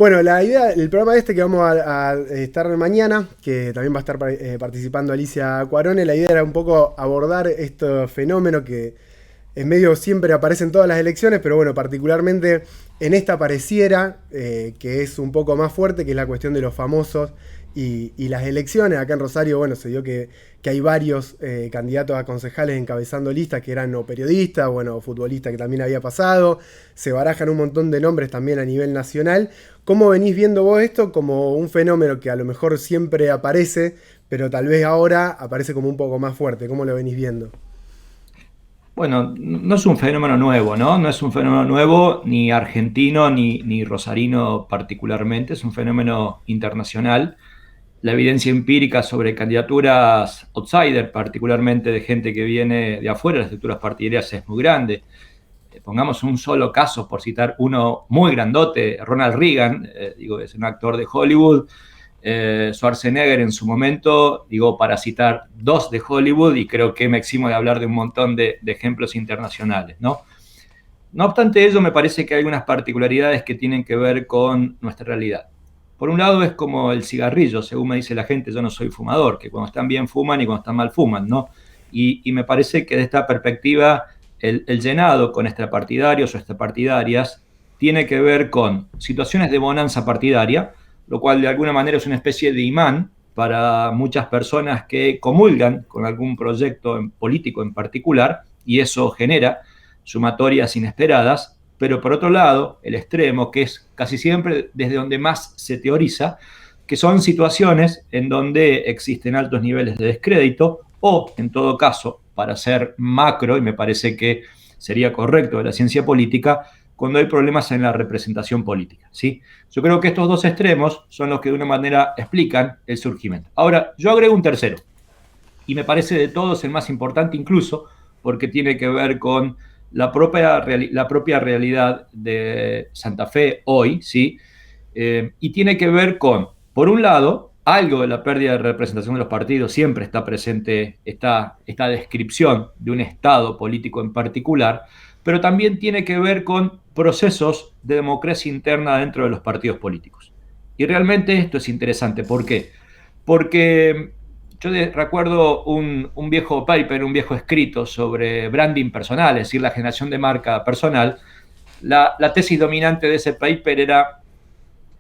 Bueno, la idea, el programa este que vamos a estar mañana, que también va a estar participando Alicia Cuarone, la idea era un poco abordar este fenómeno que en medio siempre aparece en todas las elecciones, pero bueno, particularmente en esta pareciera que es un poco más fuerte, que es la cuestión de los famosos y las elecciones. Acá en Rosario, bueno, se dio que hay varios candidatos a concejales encabezando listas que eran o periodistas, bueno, futbolistas que también había pasado. Se barajan un montón de nombres también a nivel nacional. ¿Cómo venís viendo vos esto como un fenómeno que a lo mejor siempre aparece, pero tal vez ahora aparece como un poco más fuerte? ¿Cómo lo venís viendo? Bueno, no es un fenómeno nuevo, ¿no? No es un fenómeno nuevo ni argentino ni rosarino particularmente, es un fenómeno internacional. La evidencia empírica sobre candidaturas outsider, particularmente de gente que viene de afuera de las estructuras partidarias, es muy grande. Pongamos un solo caso, por citar uno muy grandote, Ronald Reagan, digo, es un actor de Hollywood. Schwarzenegger en su momento, digo, para citar dos de Hollywood, y creo que me eximo de hablar de un montón de ejemplos internacionales, ¿no? No obstante ello, me parece que hay algunas particularidades que tienen que ver con nuestra realidad. Por un lado es como el cigarrillo, según me dice la gente, yo no soy fumador, que cuando están bien fuman y cuando están mal fuman, ¿no? Y me parece que de esta perspectiva el llenado con extrapartidarios o extrapartidarias tiene que ver con situaciones de bonanza partidaria, lo cual de alguna manera es una especie de imán para muchas personas que comulgan con algún proyecto político en particular, y eso genera sumatorias inesperadas. Pero por otro lado, el extremo, que es casi siempre desde donde más se teoriza, que son situaciones en donde existen altos niveles de descrédito o, en todo caso, para ser macro, y me parece que sería correcto de la ciencia política, cuando hay problemas en la representación política, ¿sí? Yo creo que estos dos extremos son los que de una manera explican el surgimiento. Ahora, yo agrego un tercero, y me parece de todos el más importante incluso, porque tiene que ver con la propia realidad de Santa Fe hoy, ¿sí? Y tiene que ver con, por un lado, algo de la pérdida de representación de los partidos, siempre está presente esta descripción de un estado político en particular, pero también tiene que ver con procesos de democracia interna dentro de los partidos políticos. Y realmente esto es interesante. ¿Por qué? Porque recuerdo un viejo paper, un viejo escrito sobre branding personal, es decir, la generación de marca personal. La tesis dominante de ese paper era: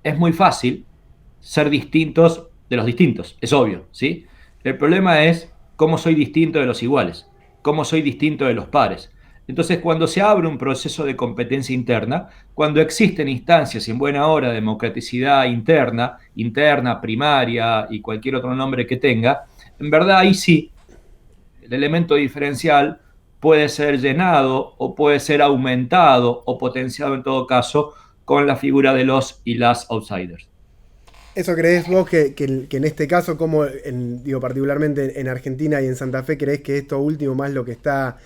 es muy fácil ser distintos de los distintos, es obvio, ¿sí? El problema es cómo soy distinto de los iguales, cómo soy distinto de los pares. Entonces, cuando se abre un proceso de competencia interna, cuando existen instancias en buena hora de democraticidad interna, primaria y cualquier otro nombre que tenga, en verdad ahí sí, el elemento diferencial puede ser llenado o puede ser aumentado o potenciado en todo caso con la figura de los y las outsiders. ¿Eso crees vos que en este caso, como digo, particularmente en Argentina y en Santa Fe, crees que esto último más lo que está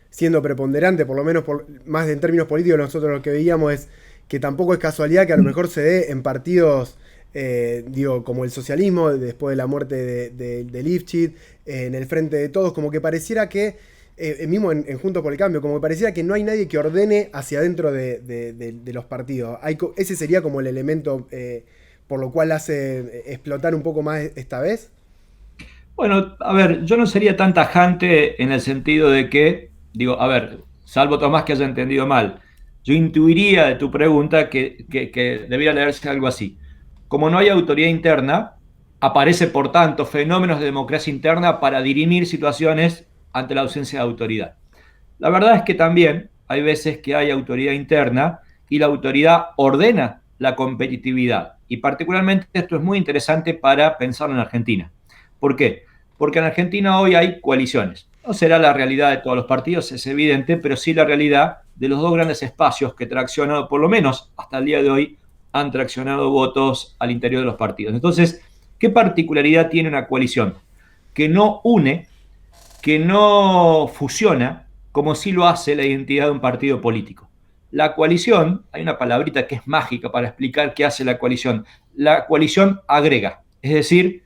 siendo preponderante, por lo menos más en términos políticos, nosotros lo que veíamos es que tampoco es casualidad que a lo mejor se dé en partidos, digo, como el socialismo, después de la muerte de Lifchit, en el Frente de Todos, como que pareciera que mismo en Juntos por el Cambio, como que pareciera que no hay nadie que ordene hacia adentro de los partidos. Ese sería como el elemento por lo cual hace explotar un poco más esta vez. Bueno, a ver, yo no sería tan tajante en el sentido de que, digo, a ver, salvo Tomás que haya entendido mal, yo intuiría de tu pregunta que debía leerse algo así. Como no hay autoridad interna, aparece por tanto fenómenos de democracia interna para dirimir situaciones ante la ausencia de autoridad. La verdad es que también hay veces que hay autoridad interna y la autoridad ordena la competitividad. Y particularmente esto es muy interesante para pensarlo en Argentina. ¿Por qué? Porque en Argentina hoy hay coaliciones. No será la realidad de todos los partidos, es evidente, pero sí la realidad de los dos grandes espacios que traccionan, por lo menos hasta el día de hoy, han traccionado votos al interior de los partidos. Entonces, ¿qué particularidad tiene una coalición? Que no une, que no fusiona, como sí lo hace la identidad de un partido político. La coalición, hay una palabrita que es mágica para explicar qué hace la coalición. La coalición agrega, es decir,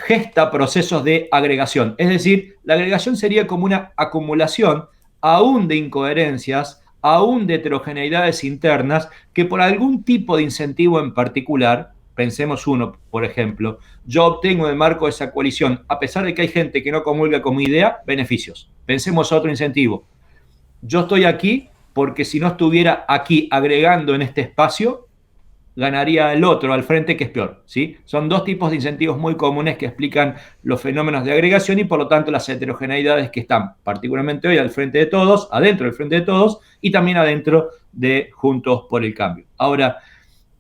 gesta procesos de agregación. Es decir, la agregación sería como una acumulación aún de incoherencias, aún de heterogeneidades internas que por algún tipo de incentivo en particular, pensemos uno, por ejemplo, yo obtengo en el marco de esa coalición, a pesar de que hay gente que no comulga con mi idea, beneficios. Pensemos otro incentivo. Yo estoy aquí porque si no estuviera aquí agregando en este espacio, ganaría el otro al frente, que es peor, ¿sí? Son dos tipos de incentivos muy comunes que explican los fenómenos de agregación y por lo tanto las heterogeneidades que están particularmente hoy al frente de todos, adentro del frente de todos y también adentro de Juntos por el Cambio. Ahora,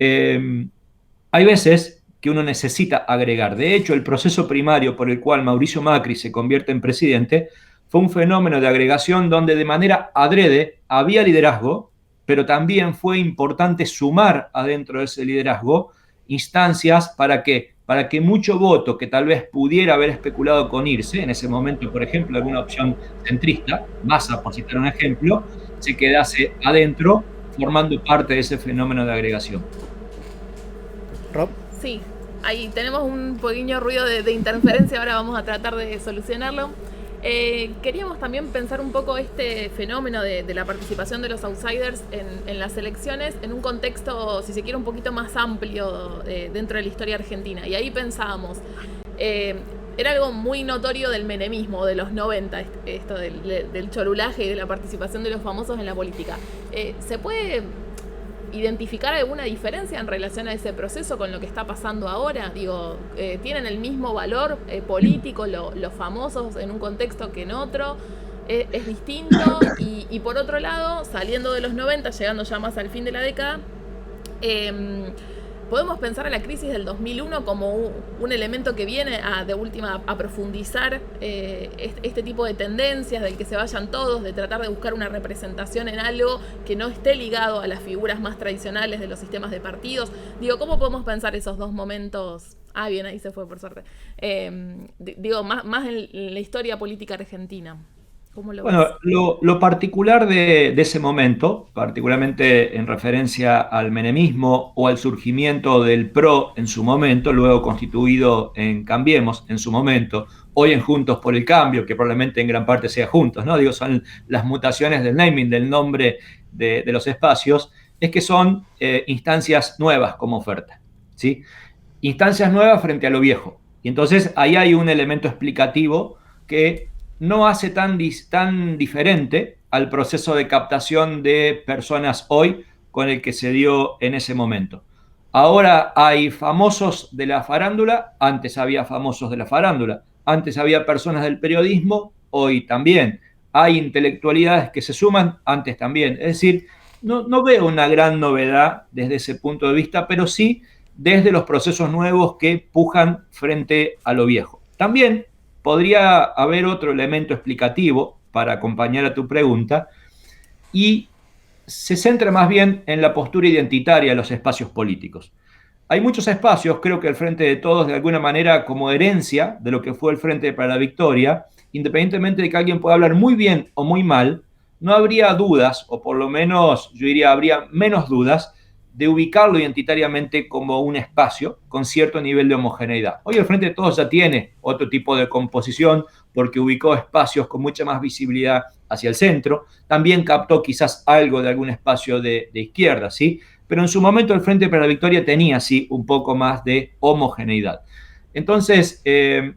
hay veces que uno necesita agregar. De hecho, el proceso primario por el cual Mauricio Macri se convierte en presidente fue un fenómeno de agregación donde de manera adrede había liderazgo, pero también fue importante sumar adentro de ese liderazgo instancias para que mucho voto que tal vez pudiera haber especulado con irse, en ese momento, por ejemplo, alguna opción centrista, Massa, por citar un ejemplo, se quedase adentro formando parte de ese fenómeno de agregación. Rob. Sí, ahí tenemos un pequeño ruido de interferencia, ahora vamos a tratar de solucionarlo. Queríamos también pensar un poco este fenómeno de la participación de los outsiders en las elecciones en un contexto, si se quiere, un poquito más amplio dentro de la historia argentina. Y ahí pensábamos, era algo muy notorio del menemismo de los 90, esto del chorulaje y de la participación de los famosos en la política. ¿Se puede identificar alguna diferencia en relación a ese proceso con lo que está pasando ahora? Digo, ¿tienen el mismo valor político los famosos en un contexto que en otro? ¿Es distinto? Y por otro lado, saliendo de los 90, llegando ya más al fin de la década, podemos pensar a la crisis del 2001 como un elemento que viene de última a profundizar este tipo de tendencias, del que se vayan todos, de tratar de buscar una representación en algo que no esté ligado a las figuras más tradicionales de los sistemas de partidos. Digo, ¿cómo podemos pensar esos dos momentos? Ah, bien, ahí se fue, por suerte. Digo, más en la historia política argentina. ¿Cómo lo ves? Lo particular de ese momento, particularmente en referencia al menemismo o al surgimiento del PRO en su momento, luego constituido en Cambiemos en su momento, hoy en Juntos por el Cambio, que probablemente en gran parte sea Juntos, ¿no? Digo, son las mutaciones del naming, del nombre de los espacios, es que son instancias nuevas como oferta, ¿sí? Instancias nuevas frente a lo viejo. Y entonces ahí hay un elemento explicativo que no hace tan diferente al proceso de captación de personas hoy con el que se dio en ese momento. Ahora hay famosos de la farándula, antes había famosos de la farándula, antes había personas del periodismo, hoy también. Hay intelectualidades que se suman, antes también. Es decir, no veo una gran novedad desde ese punto de vista, pero sí desde los procesos nuevos que pujan frente a lo viejo. También podría haber otro elemento explicativo para acompañar a tu pregunta y se centra más bien en la postura identitaria de los espacios políticos. Hay muchos espacios, creo que el Frente de Todos de alguna manera como herencia de lo que fue el Frente para la Victoria, independientemente de que alguien pueda hablar muy bien o muy mal, no habría dudas, o por lo menos yo diría habría menos dudas, de ubicarlo identitariamente como un espacio con cierto nivel de homogeneidad. Hoy el Frente de Todos ya tiene otro tipo de composición porque ubicó espacios con mucha más visibilidad hacia el centro, también captó quizás algo de algún espacio de izquierda, ¿sí? Pero en su momento el Frente para la Victoria tenía, sí, un poco más de homogeneidad. Entonces, yo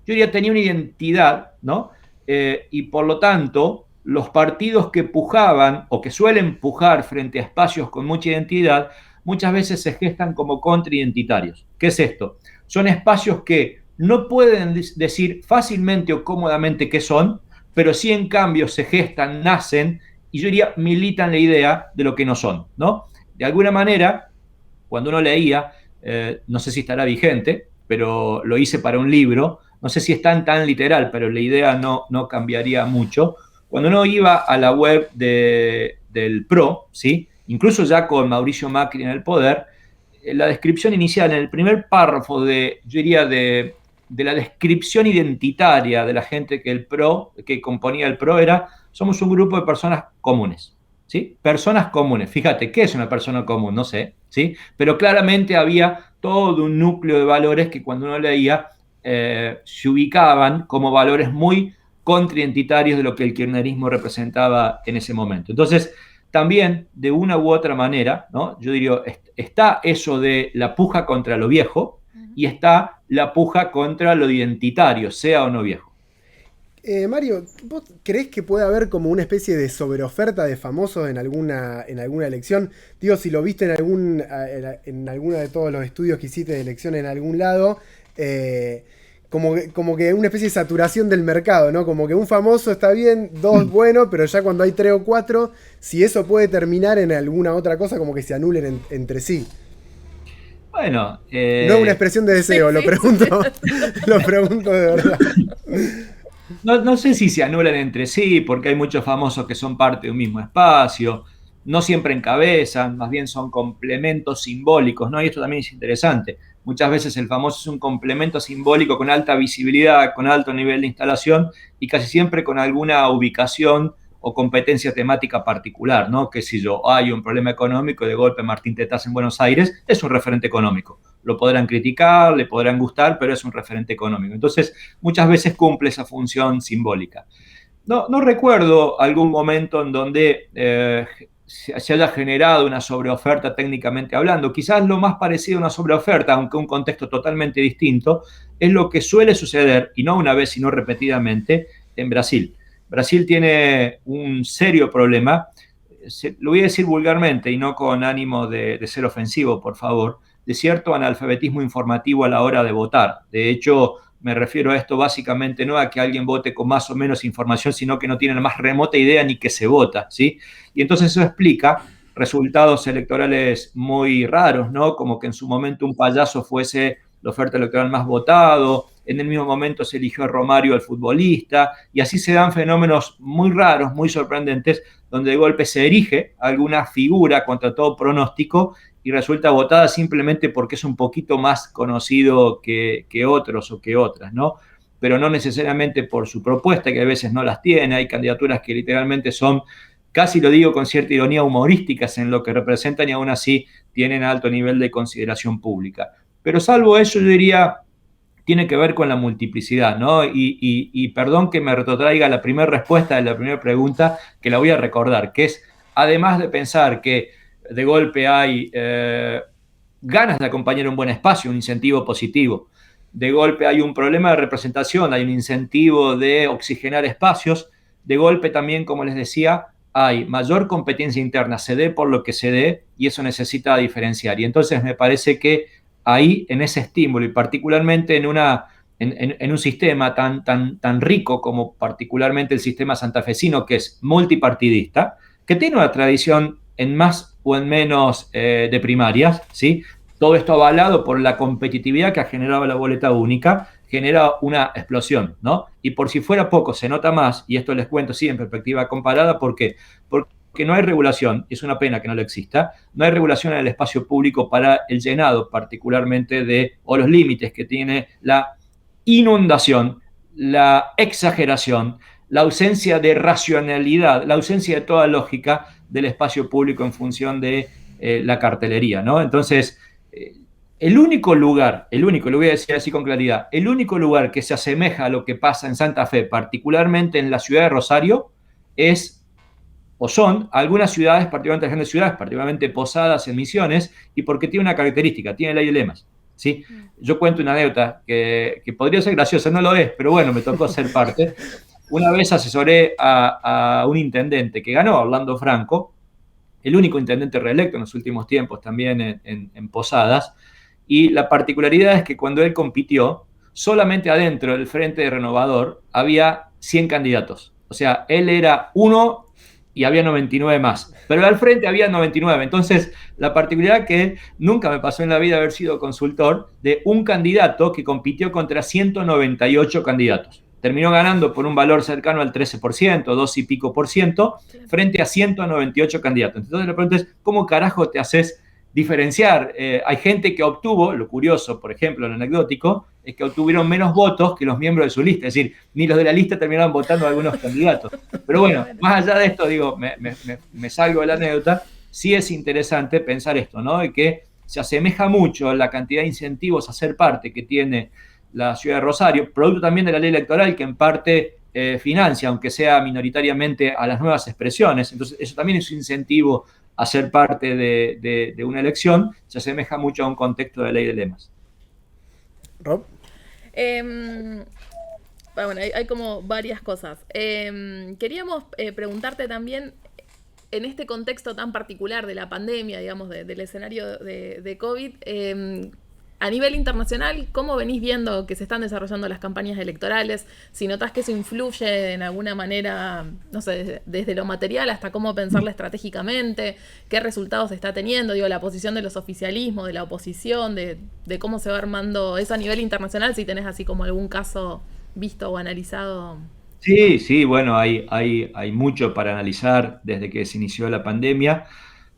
diría tenía una identidad, ¿no? Y por lo tanto, los partidos que pujaban o que suelen pujar frente a espacios con mucha identidad, muchas veces se gestan como contraidentitarios. ¿Qué es esto? Son espacios que no pueden decir fácilmente o cómodamente qué son, pero sí en cambio se gestan, nacen y yo diría militan la idea de lo que no son, ¿no? De alguna manera, cuando uno leía, no sé si estará vigente, pero lo hice para un libro, no sé si es tan literal, pero la idea no cambiaría mucho. Cuando uno iba a la web del PRO, ¿sí? Incluso ya con Mauricio Macri en el poder, la descripción inicial, en el primer párrafo yo diría de la descripción identitaria de la gente que componía el PRO era, somos un grupo de personas comunes, ¿sí? Personas comunes. Fíjate, ¿qué es una persona común? No sé, ¿sí? Pero claramente había todo un núcleo de valores que cuando uno leía se ubicaban como valores muy contraidentitarios de lo que el kirchnerismo representaba en ese momento. Entonces, también, de una u otra manera, ¿no? Yo diría, está eso de la puja contra lo viejo y está la puja contra lo identitario, sea o no viejo. Mario, ¿vos creés que puede haber como una especie de sobreoferta de famosos en alguna elección? Digo, si lo viste en alguno de todos los estudios que hiciste de elección en algún lado, como que una especie de saturación del mercado, ¿no? Como que un famoso está bien, dos bueno, pero ya cuando hay 3 o 4, si eso puede terminar en alguna otra cosa, como que se anulen entre sí. Bueno, no es una expresión de deseo, lo pregunto de verdad. No sé si se anulan entre sí, porque hay muchos famosos que son parte de un mismo espacio, no siempre encabezan, más bien son complementos simbólicos, ¿no? Y esto también es interesante. Muchas veces el famoso es un complemento simbólico con alta visibilidad, con alto nivel de instalación y casi siempre con alguna ubicación o competencia temática particular, ¿no? Que si yo hay un problema económico, de golpe Martín Tetaz en Buenos Aires es un referente económico. Lo podrán criticar, le podrán gustar, pero es un referente económico. Entonces, muchas veces cumple esa función simbólica. No recuerdo algún momento en donde se haya generado una sobreoferta técnicamente hablando. Quizás lo más parecido a una sobreoferta, aunque un contexto totalmente distinto, es lo que suele suceder, y no una vez, sino repetidamente, en Brasil. Brasil tiene un serio problema, lo voy a decir vulgarmente y no con ánimo de ser ofensivo, por favor, de cierto analfabetismo informativo a la hora de votar. De hecho, me refiero a esto básicamente no a que alguien vote con más o menos información, sino que no tiene la más remota idea ni que se vota, ¿sí? Y entonces eso explica resultados electorales muy raros, ¿no? Como que en su momento un payaso fuese la oferta electoral más votado, en el mismo momento se eligió a Romario al futbolista, y así se dan fenómenos muy raros, muy sorprendentes, donde de golpe se erige alguna figura contra todo pronóstico y resulta votada simplemente porque es un poquito más conocido que otros o que otras, ¿no? Pero no necesariamente por su propuesta, que a veces no las tiene. Hay candidaturas que literalmente son, casi lo digo con cierta ironía, humorísticas en lo que representan y aún así tienen alto nivel de consideración pública. Pero salvo eso, yo diría, tiene que ver con la multiplicidad, ¿no? Y perdón que me retrotraiga la primera respuesta de la primera pregunta, que la voy a recordar, que es, además de pensar que de golpe hay ganas de acompañar un buen espacio, un incentivo positivo, de golpe hay un problema de representación, hay un incentivo de oxigenar espacios, de golpe también, como les decía, hay mayor competencia interna, se dé por lo que se dé, y eso necesita diferenciar. Y entonces me parece que ahí, en ese estímulo, y particularmente en un sistema tan rico como particularmente el sistema santafesino, que es multipartidista, que tiene una tradición en más o en menos de primarias, ¿sí? Todo esto avalado por la competitividad que ha generado la boleta única, genera una explosión, ¿no? Y por si fuera poco, se nota más, y esto les cuento sí en perspectiva comparada, ¿por qué? Porque no hay regulación, es una pena que no lo exista, no hay regulación en el espacio público para el llenado, particularmente o los límites que tiene la inundación, la exageración, la ausencia de racionalidad, la ausencia de toda lógica del espacio público en función de la cartelería, ¿no? Entonces, el único lugar, lo voy a decir así con claridad, el único lugar que se asemeja a lo que pasa en Santa Fe, particularmente en la ciudad de Rosario, son algunas ciudades, particularmente grandes ciudades, particularmente Posadas en Misiones, y porque tiene una característica, tiene ley de lemas, ¿sí? Yo cuento una anécdota que podría ser graciosa, no lo es, pero bueno, me tocó ser parte. Una vez asesoré a un intendente que ganó, Orlando Franco, el único intendente reelecto en los últimos tiempos también en Posadas, y la particularidad es que cuando él compitió, solamente adentro del Frente Renovador había 100 candidatos. O sea, él era uno y había 99 más. Pero al frente había 99. Entonces, la particularidad que nunca me pasó en la vida haber sido consultor de un candidato que compitió contra 198 candidatos. Terminó ganando por un valor cercano al 13%, 2 y pico por ciento, frente a 198 candidatos. Entonces, la pregunta es, ¿cómo carajo te haces diferenciar? Hay gente que obtuvo, lo curioso, por ejemplo, lo anecdótico, es que obtuvieron menos votos que los miembros de su lista. Es decir, ni los de la lista terminaron votando a algunos candidatos. Pero bueno, más allá de esto, digo, me salgo de la anécdota, sí es interesante pensar esto, ¿no? Y que se asemeja mucho la cantidad de incentivos a ser parte que tiene la ciudad de Rosario, producto también de la ley electoral, que en parte financia, aunque sea minoritariamente, a las nuevas expresiones. Entonces, eso también es un incentivo a ser parte de una elección. Se asemeja mucho a un contexto de ley de lemas. Rob. Bueno, hay como varias cosas. Queríamos preguntarte también, en este contexto tan particular de la pandemia, digamos, del escenario de COVID, a nivel internacional, ¿cómo venís viendo que se están desarrollando las campañas electorales? Si notás que eso influye en alguna manera, no sé, desde lo material hasta cómo pensarla estratégicamente, qué resultados está teniendo, digo, la posición de los oficialismos, de la oposición, de cómo se va armando eso a nivel internacional, si tenés así como algún caso visto o analizado. Sí, bueno, hay mucho para analizar desde que se inició la pandemia.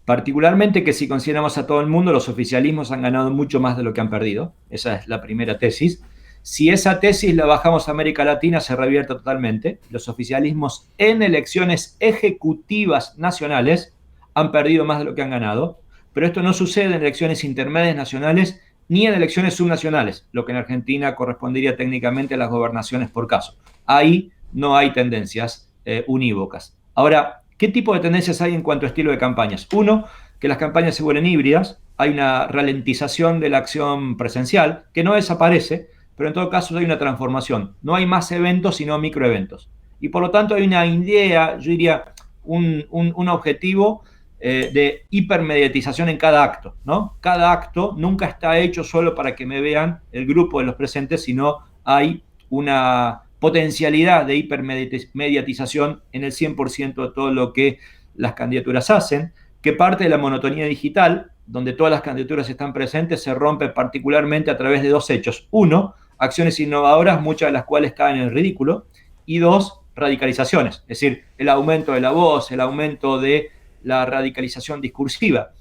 Particularmente que si consideramos a todo el mundo, los oficialismos han ganado mucho más de lo que han perdido. Esa es la primera tesis. Si esa tesis la bajamos a América Latina, se revierte totalmente. Los oficialismos en elecciones ejecutivas nacionales han perdido más de lo que han ganado. Pero esto no sucede en elecciones intermedias nacionales ni en elecciones subnacionales, lo que en Argentina correspondería técnicamente a las gobernaciones por caso. Ahí no hay tendencias unívocas. Ahora, ¿qué tipo de tendencias hay en cuanto a estilo de campañas? Uno, que las campañas se vuelven híbridas, hay una ralentización de la acción presencial, que no desaparece, pero en todo caso hay una transformación. No hay más eventos, sino microeventos. Y por lo tanto hay una idea, yo diría, un objetivo de hipermediatización en cada acto, ¿no? Cada acto nunca está hecho solo para que me vean el grupo de los presentes, sino hay una potencialidad de hipermediatización en el 100% de todo lo que las candidaturas hacen, que parte de la monotonía digital, donde todas las candidaturas están presentes, se rompe particularmente a través de dos hechos. Uno, acciones innovadoras, muchas de las cuales caen en el ridículo, y dos, radicalizaciones, es decir, el aumento de la voz, el aumento de la radicalización discursiva.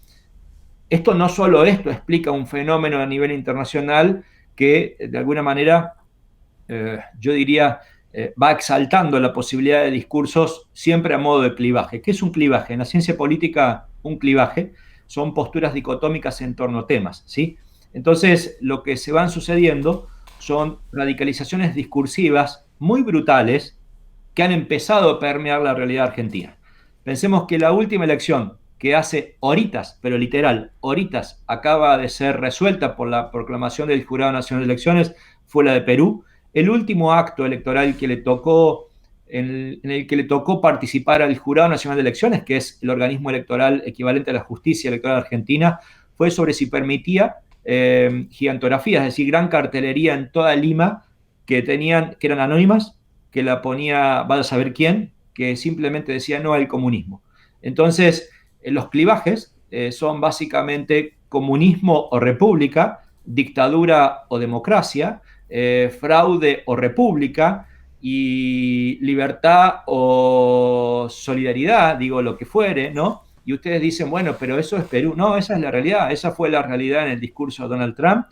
Esto no solo esto explica un fenómeno a nivel internacional que de alguna manera yo diría, va exaltando la posibilidad de discursos siempre a modo de clivaje. ¿Qué es un clivaje? En la ciencia política, un clivaje son posturas dicotómicas en torno a temas, ¿sí? Entonces, lo que se van sucediendo son radicalizaciones discursivas muy brutales que han empezado a permear la realidad argentina. Pensemos que la última elección, que hace horitas, pero literal, horitas, acaba de ser resuelta por la proclamación del Jurado Nacional de Elecciones, fue la de Perú. El último acto electoral que le tocó, en el que le tocó participar al Jurado Nacional de Elecciones, que es el organismo electoral equivalente a la justicia electoral argentina, fue sobre si permitía gigantografías, es decir, gran cartelería en toda Lima que eran anónimas, que la ponía, vaya a saber quién, que simplemente decía no al comunismo. Entonces, los clivajes son básicamente comunismo o república, dictadura o democracia, fraude o república, y libertad o solidaridad, digo lo que fuere, ¿no? Y ustedes dicen, bueno, pero eso es Perú. No, esa es la realidad, esa fue la realidad en el discurso de Donald Trump.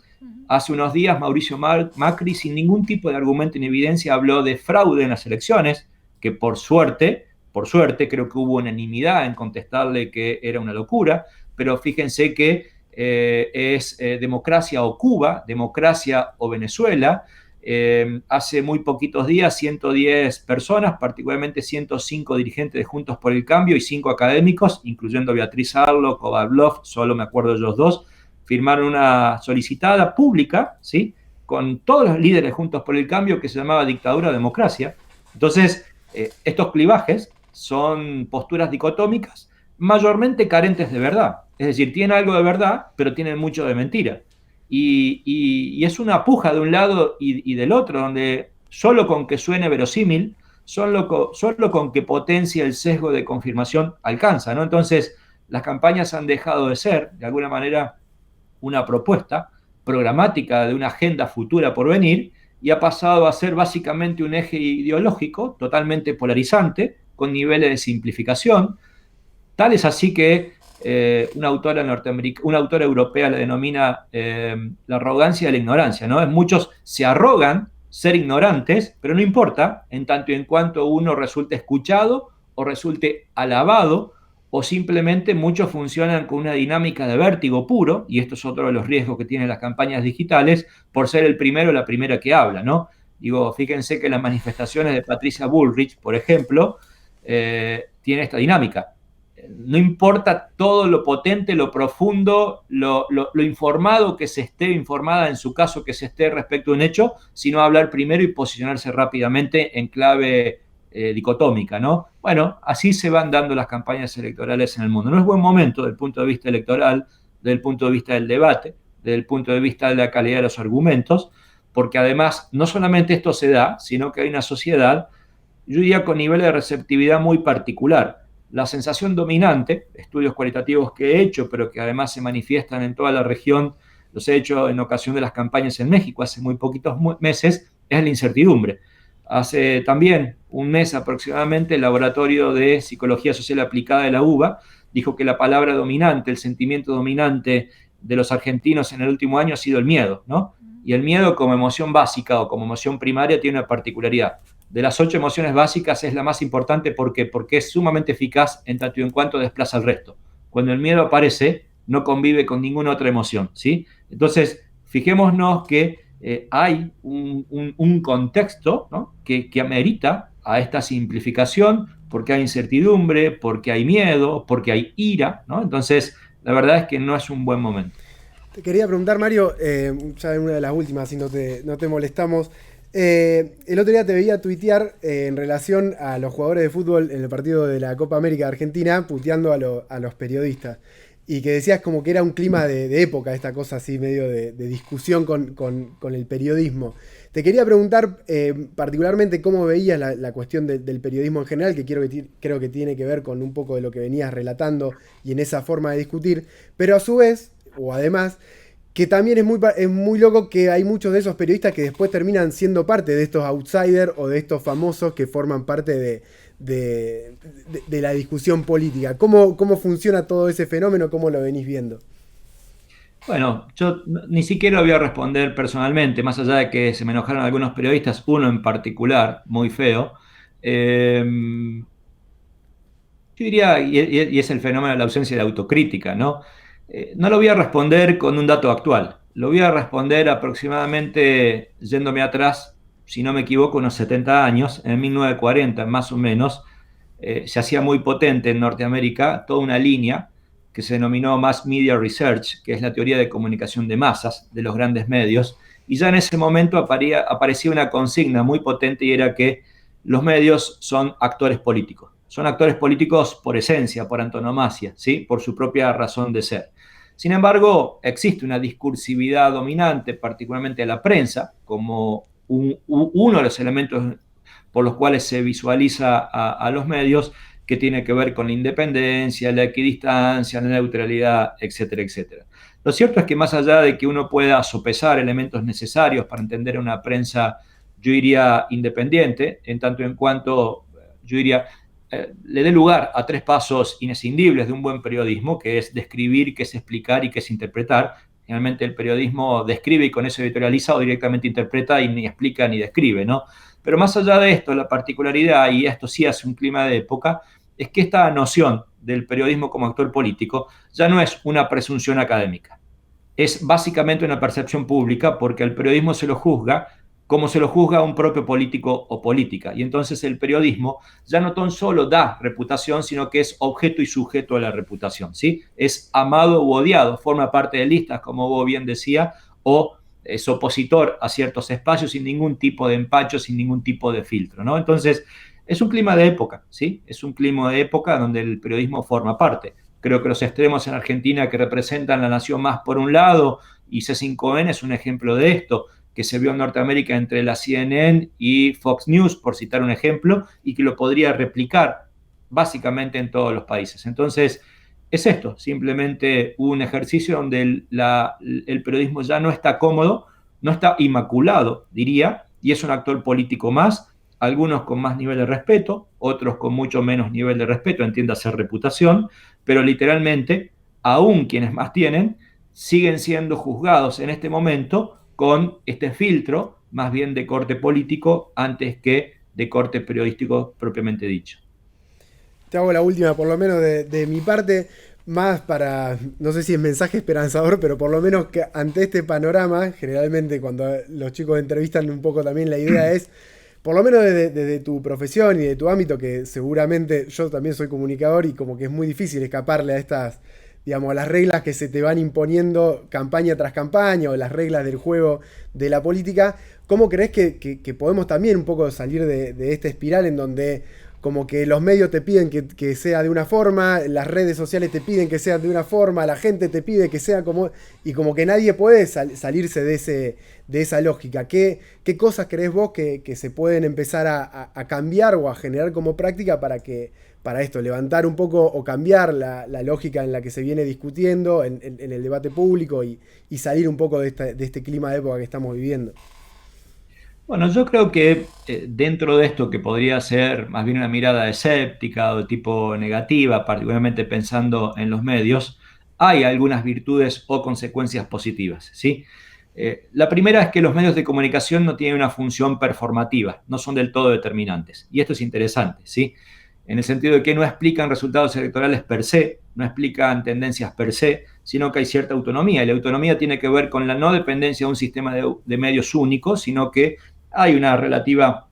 Hace unos días Mauricio Macri, sin ningún tipo de argumento ni evidencia, habló de fraude en las elecciones, que por suerte, creo que hubo unanimidad en contestarle que era una locura, pero fíjense que es democracia o Cuba, democracia o Venezuela. Hace muy poquitos días, 110 personas, particularmente 105 dirigentes de Juntos por el Cambio y 5 académicos, incluyendo Beatriz Arlo, Kovablov, solo me acuerdo de ellos dos, firmaron una solicitada pública, ¿sí?, con todos los líderes Juntos por el Cambio, que se llamaba Dictadura o Democracia. Entonces, estos clivajes son posturas dicotómicas, mayormente carentes de verdad. Es decir, tienen algo de verdad, pero tienen mucho de mentira. Y es una puja de un lado y del otro, donde solo con que suene verosímil, solo con que potencie el sesgo de confirmación alcanza, ¿no? Entonces, las campañas han dejado de ser, de alguna manera, una propuesta programática de una agenda futura por venir, y ha pasado a ser básicamente un eje ideológico totalmente polarizante, con niveles de simplificación. Tal es así que una autora europea le denomina la arrogancia de la ignorancia, ¿no? Muchos se arrogan ser ignorantes, pero no importa, en tanto y en cuanto uno resulte escuchado o resulte alabado, o simplemente muchos funcionan con una dinámica de vértigo puro, y esto es otro de los riesgos que tienen las campañas digitales, por ser el primero o la primera que habla, ¿no? Digo, fíjense que las manifestaciones de Patricia Bullrich, por ejemplo, tienen esta dinámica. No importa todo lo potente, lo profundo, lo informado que se esté, informada en su caso que se esté respecto a un hecho, sino hablar primero y posicionarse rápidamente en clave dicotómica, ¿no? Bueno, así se van dando las campañas electorales en el mundo. No es buen momento desde el punto de vista electoral, desde el punto de vista del debate, desde el punto de vista de la calidad de los argumentos, porque además no solamente esto se da, sino que hay una sociedad, yo diría, con niveles de receptividad muy particular. La sensación dominante, estudios cualitativos que he hecho, pero que además se manifiestan en toda la región, los he hecho en ocasión de las campañas en México hace muy poquitos meses, es la incertidumbre. Hace también un mes aproximadamente el Laboratorio de Psicología Social Aplicada de la UBA dijo que la palabra dominante, el sentimiento dominante de los argentinos en el último año ha sido el miedo, ¿no? Y el miedo como emoción básica o como emoción primaria tiene una particularidad. De las 8 emociones básicas es la más importante porque es sumamente eficaz en tanto y en cuanto desplaza al resto. Cuando el miedo aparece, no convive con ninguna otra emoción, ¿sí? Entonces, fijémonos que hay un contexto, ¿no?, que amerita a esta simplificación, porque hay incertidumbre, porque hay miedo, porque hay ira, ¿no? Entonces, la verdad es que no es un buen momento. Te quería preguntar, Mario, ya en una de las últimas, si no te molestamos. El otro día te veía tuitear en relación a los jugadores de fútbol en el partido de la Copa América de Argentina, puteando a los periodistas. Y que decías como que era un clima de época, esta cosa así medio de discusión con el periodismo. Te quería preguntar particularmente cómo veías la cuestión del periodismo en general, que creo que tiene que ver con un poco de lo que venías relatando y en esa forma de discutir, pero a su vez, o además, que también es muy loco que hay muchos de esos periodistas que después terminan siendo parte de estos outsiders o de estos famosos que forman parte de la discusión política. ¿Cómo funciona todo ese fenómeno? ¿Cómo lo venís viendo? Bueno, yo ni siquiera voy a responder personalmente, más allá de que se me enojaron algunos periodistas, uno en particular, muy feo. Yo diría, y es el fenómeno de la ausencia de autocrítica, ¿no? No lo voy a responder con un dato actual, lo voy a responder aproximadamente yéndome atrás, si no me equivoco, unos 70 años, en 1940 más o menos, se hacía muy potente en Norteamérica toda una línea que se denominó Mass Media Research, que es la teoría de comunicación de masas de los grandes medios, y ya en ese momento aparecía una consigna muy potente y era que los medios son actores políticos. Son actores políticos por esencia, por antonomasia, ¿sí?, por su propia razón de ser. Sin embargo, existe una discursividad dominante, particularmente de la prensa, como uno de los elementos por los cuales se visualiza a los medios, que tiene que ver con la independencia, la equidistancia, la neutralidad, etcétera, etcétera. Lo cierto es que más allá de que uno pueda sopesar elementos necesarios para entender una prensa, yo diría, independiente, en tanto en cuanto, yo diría, le dé lugar a 3 pasos inescindibles de un buen periodismo, que es describir, que es explicar y que es interpretar. Generalmente el periodismo describe y con eso editorializa, o directamente interpreta y ni explica ni describe, ¿no? Pero más allá de esto, la particularidad, y esto sí hace un clima de época, es que esta noción del periodismo como actor político ya no es una presunción académica. Es básicamente una percepción pública, porque al periodismo se lo juzga como se lo juzga a un propio político o política. Y entonces el periodismo ya no tan solo da reputación, sino que es objeto y sujeto a la reputación, ¿sí? Es amado u odiado, forma parte de listas, como vos bien decía, o es opositor a ciertos espacios sin ningún tipo de empacho, sin ningún tipo de filtro, ¿no? Entonces, es un clima de época, ¿sí? Es un clima de época donde el periodismo forma parte. Creo que los extremos en Argentina que representan la nación más por un lado, y C5N es un ejemplo de esto, que se vio en Norteamérica entre la CNN y Fox News, por citar un ejemplo, y que lo podría replicar básicamente en todos los países. Entonces, es esto, simplemente un ejercicio donde el periodismo ya no está cómodo, no está inmaculado, diría, y es un actor político más, algunos con más nivel de respeto, otros con mucho menos nivel de respeto, entiéndase reputación, pero literalmente, aún quienes más tienen, siguen siendo juzgados en este momento con este filtro más bien de corte político antes que de corte periodístico propiamente dicho. Te hago la última, por lo menos de mi parte, más para, no sé si es mensaje esperanzador, pero por lo menos que ante este panorama, generalmente cuando los chicos entrevistan un poco también la idea es, por lo menos desde tu profesión y de tu ámbito, que seguramente yo también soy comunicador y como que es muy difícil escaparle a estas, digamos, a las reglas que se te van imponiendo campaña tras campaña o las reglas del juego de la política. ¿Cómo crees que podemos también un poco salir de esta espiral en donde como que los medios te piden que sea de una forma, las redes sociales te piden que sea de una forma, la gente te pide que sea como... Y como que nadie puede salirse de esa lógica? ¿Qué cosas crees vos que se pueden empezar a cambiar o a generar como práctica para esto, levantar un poco o cambiar la lógica en la que se viene discutiendo en el debate público y salir un poco de este clima de época que estamos viviendo? Bueno, yo creo que dentro de esto que podría ser más bien una mirada escéptica o de tipo negativa, particularmente pensando en los medios, hay algunas virtudes o consecuencias positivas, ¿sí? La primera es que los medios de comunicación no tienen una función performativa, no son del todo determinantes. Y esto es interesante, ¿sí? En el sentido de que no explican resultados electorales per se, no explican tendencias per se, sino que hay cierta autonomía. Y la autonomía tiene que ver con la no dependencia de un sistema de medios único, sino que hay una relativa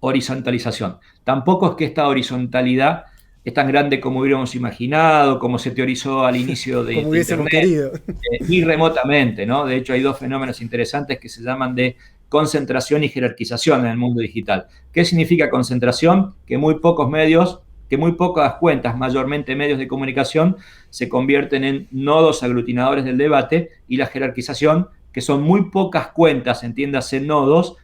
horizontalización. Tampoco es que esta horizontalidad es tan grande como hubiéramos imaginado, como se teorizó al inicio de Como hubiésemos Internet, querido. ni remotamente, ¿no? De hecho, hay dos fenómenos interesantes que se llaman de concentración y jerarquización en el mundo digital. ¿Qué significa concentración? Que muy pocos medios, que muy pocas cuentas, mayormente medios de comunicación, se convierten en nodos aglutinadores del debate, y la jerarquización, que son muy pocas cuentas, entiéndase nodos,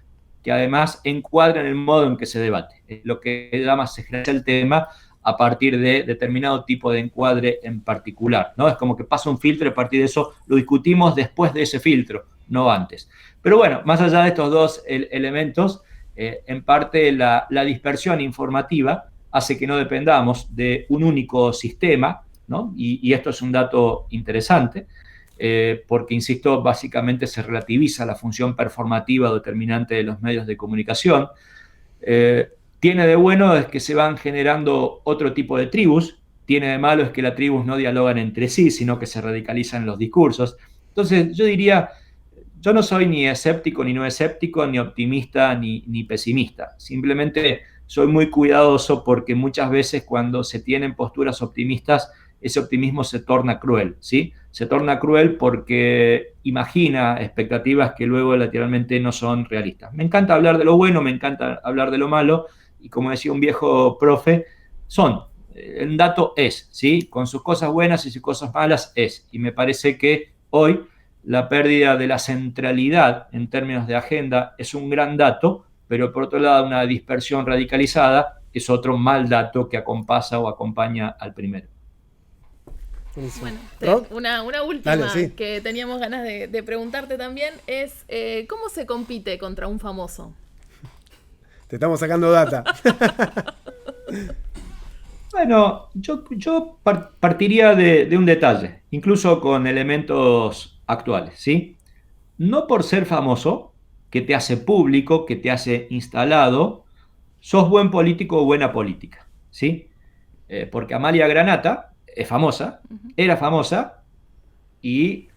que además encuadran el modo en que se debate. Lo que llama se jerarquiza el tema a partir de determinado tipo de encuadre en particular, ¿no? Es como que pasa un filtro y a partir de eso lo discutimos después de ese filtro, no antes. Pero bueno, más allá de estos dos elementos, en parte la dispersión informativa hace que no dependamos de un único sistema, ¿no? Y esto es un dato interesante, porque, insisto, básicamente se relativiza la función performativa determinante de los medios de comunicación. Tiene de bueno es que se van generando otro tipo de tribus, tiene de malo es que las tribus no dialogan entre sí, sino que se radicalizan los discursos. Entonces, yo diría, yo no soy ni escéptico, ni no escéptico, ni optimista, ni pesimista. Simplemente soy muy cuidadoso porque muchas veces cuando se tienen posturas optimistas, ese optimismo se torna cruel, ¿sí? Se torna cruel porque imagina expectativas que luego lateralmente no son realistas. Me encanta hablar de lo bueno, me encanta hablar de lo malo, y como decía un viejo profe, el dato es, ¿sí? Con sus cosas buenas y sus cosas malas es. Y me parece que hoy la pérdida de la centralidad en términos de agenda es un gran dato, pero por otro lado una dispersión radicalizada es otro mal dato que acompasa o acompaña al primero. Bueno, una última Dale, sí, que teníamos ganas de preguntarte también es ¿cómo se compite contra un famoso? te estamos sacando data. Bueno, yo partiría de un detalle, incluso con elementos actuales, ¿sí? No por ser famoso, que te hace público, que te hace instalado, sos buen político o buena política, ¿sí? Porque Amalia Granata es famosa, era famosa, y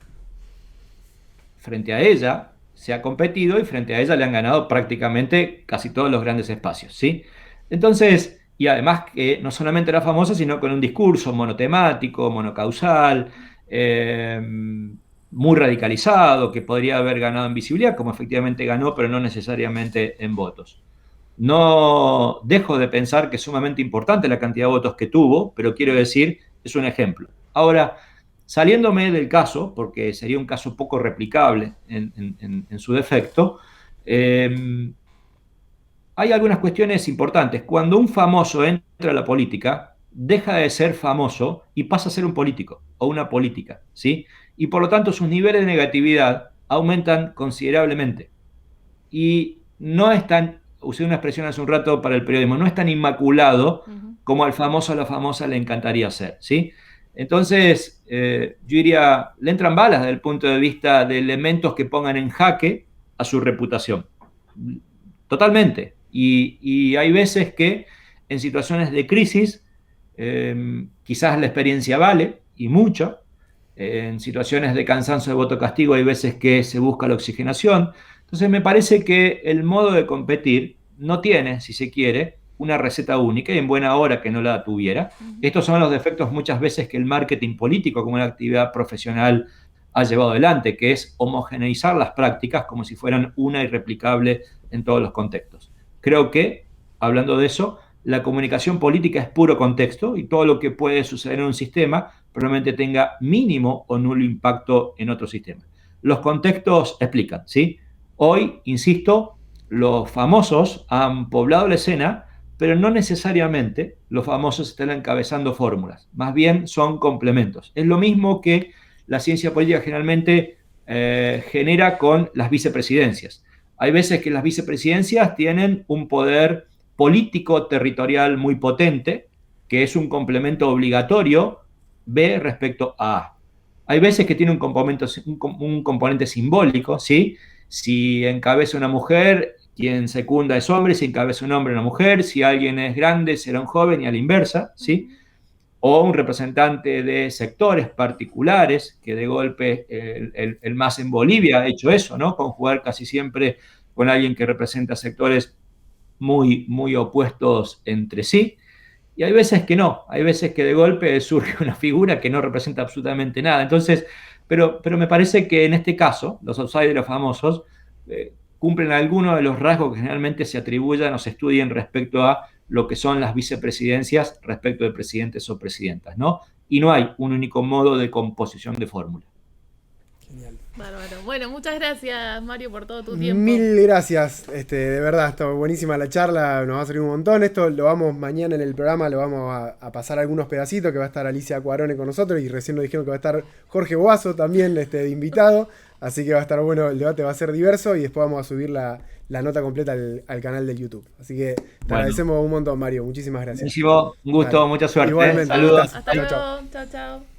frente a ella se ha competido y frente a ella le han ganado prácticamente casi todos los grandes espacios, ¿sí? Entonces, y además que no solamente era famosa, sino con un discurso monotemático, monocausal, muy radicalizado, que podría haber ganado en visibilidad, como efectivamente ganó, pero no necesariamente en votos. No dejo de pensar que es sumamente importante la cantidad de votos que tuvo, pero quiero decir, es un ejemplo. Ahora, saliéndome del caso, porque sería un caso poco replicable en su defecto, hay algunas cuestiones importantes. Cuando un famoso entra a la política, deja de ser famoso y pasa a ser un político o una política, ¿sí? Y por lo tanto sus niveles de negatividad aumentan considerablemente. Y no es tan, usé una expresión hace un rato para el periodismo, no es tan inmaculado como al famoso o a la famosa le encantaría ser, ¿sí? Entonces, yo diría, le entran balas desde el punto de vista de elementos que pongan en jaque a su reputación. Totalmente. Y hay veces que en situaciones de crisis, quizás la experiencia vale y mucho. En situaciones de cansancio de voto castigo hay veces que se busca la oxigenación. Entonces me parece que el modo de competir no tiene, si se quiere, una receta única y en buena hora que no la tuviera. Estos son los defectos muchas veces que el marketing político como una actividad profesional ha llevado adelante, que es homogeneizar las prácticas como si fueran una irreplicable en todos los contextos. Creo que, hablando de eso, la comunicación política es puro contexto y todo lo que puede suceder en un sistema probablemente tenga mínimo o nulo impacto en otro sistema. Los contextos explican, ¿sí? Hoy, insisto, los famosos han poblado la escena, pero no necesariamente los famosos están encabezando fórmulas, más bien son complementos. Es lo mismo que la ciencia política generalmente genera con las vicepresidencias. Hay veces que las vicepresidencias tienen un poder político territorial muy potente, que es un complemento obligatorio B respecto a A. Hay veces que tiene un componente simbólico, ¿sí? Si encabeza una mujer, quien secunda es hombre, si encabeza un hombre, una mujer, si alguien es grande, será un joven y a la inversa, ¿sí? O un representante de sectores particulares, que de golpe el MAS en Bolivia ha hecho eso, ¿no? Conjugar casi siempre con alguien que representa sectores muy, muy opuestos entre sí. Y hay veces que no, hay veces que de golpe surge una figura que no representa absolutamente nada. Entonces, pero me parece que en este caso, los outsiders famosos cumplen algunos de los rasgos que generalmente se atribuyan o se estudien respecto a lo que son las vicepresidencias respecto de presidentes o presidentas, ¿no? Y no hay un único modo de composición de fórmula. Genial. Bárbaro. Bueno, muchas gracias, Mario, por todo tu tiempo. Mil gracias, de verdad, está buenísima la charla, nos va a servir un montón. Esto lo vamos mañana en el programa, lo vamos a pasar algunos pedacitos, que va a estar Alicia Cuarone con nosotros, y recién nos dijeron que va a estar Jorge Boazo también de invitado, así que va a estar bueno, el debate va a ser diverso, y después vamos a subir la nota completa al canal de YouTube. Así que te agradecemos un montón, Mario, muchísimas gracias. Buenísimo, un gusto, mucha suerte. Igualmente, saludos. Hasta luego, chao, chao.